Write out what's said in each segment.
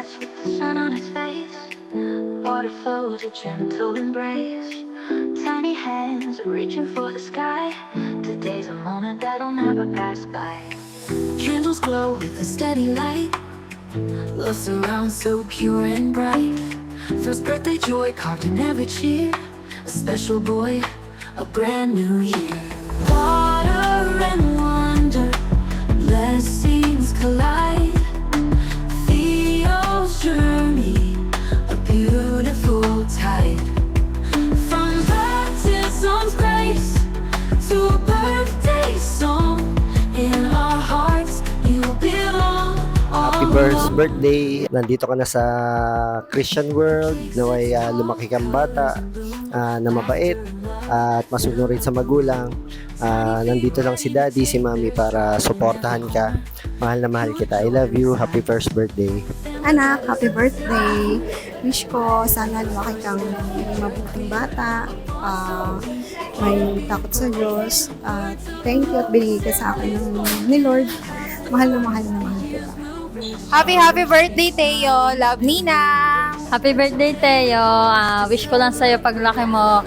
dance with the sun on his face. Water flows a gentle embrace. Tiny hands reaching for the sky. Today's a moment that'll never pass by. Candles glow with a steady light. Love surrounds so pure and bright. First birthday joy carved in every cheer. A special boy, a brand new year. Water and wonder, blessings collide. Theo's journey, a beautiful tide. From baptism's grace to a birthday song, in our hearts you belong. Happy birthday! Nandito ka na sa Christian world, naway lumaki kang bata na mabait at masunurin sa magulang. Nandito lang si daddy, si mami para suportahan ka. Mahal na mahal kita. I love you. Happy first birthday. Anak, happy birthday. Wish ko sana lumaki kang mabuting bata, may takot sa Diyos. Thank you at binigay ka sa akin ni Lord. Mahal na mahal kita. Happy birthday, Teo. Love, Nina. Happy birthday, Teo. Wish ko lang sa'yo paglaki mo,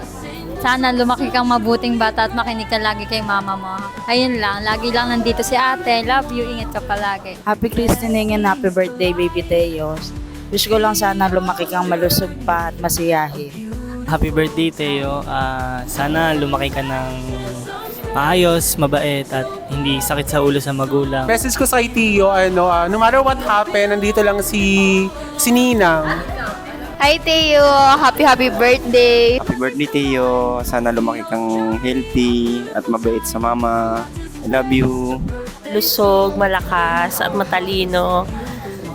sana lumaki kang mabuting bata at makinig ka lagi kay mama mo. Ayun lang, lagi lang nandito si ate. Love you, ingat ka palagi. Happy christening and happy birthday, baby Teo. Wish ko lang sana lumaki kang malusog pa at masiyahin. Happy birthday, Teo. Sana lumaki ka ng maayos, mabait, at hindi sakit sa ulo sa magulang. Message ko sa kay Tio, no matter what happen, nandito lang si Ninang. Hi, Teo. Happy birthday. Happy birthday, Teo. Sana lumaki kang healthy at mabait sa mama. I love you. Lusog, malakas at matalino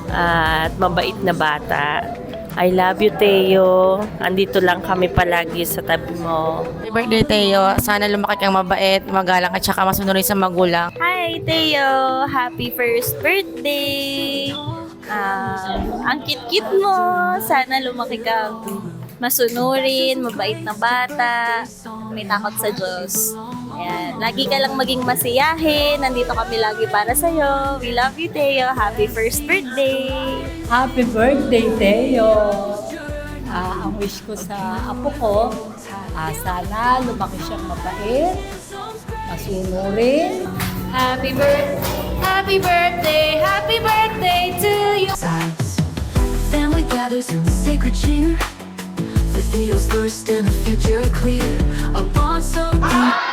at mabait na bata. I love you, Teo. Andito lang kami palagi sa tabi mo. Happy birthday, Teo. Sana lumaki kang mabait, magalang at saka masunurin sa magulang. Hi, Teo. Happy first birthday. Ang cute-cute mo. Sana lumaki kang masunurin, mabait na bata, may takot sa Diyos. Ayan. Lagi ka lang maging masiyahin. Nandito kami lagi para sa'yo. We love you, Teo. Happy first birthday. Happy birthday, Teo. Ang wish ko sa apo ko, sana lumaki siyang mabait, masunurin. Happy birthday to you. Family gathers in the sacred cheer. The Theos burst and the future clear. A bond so deep.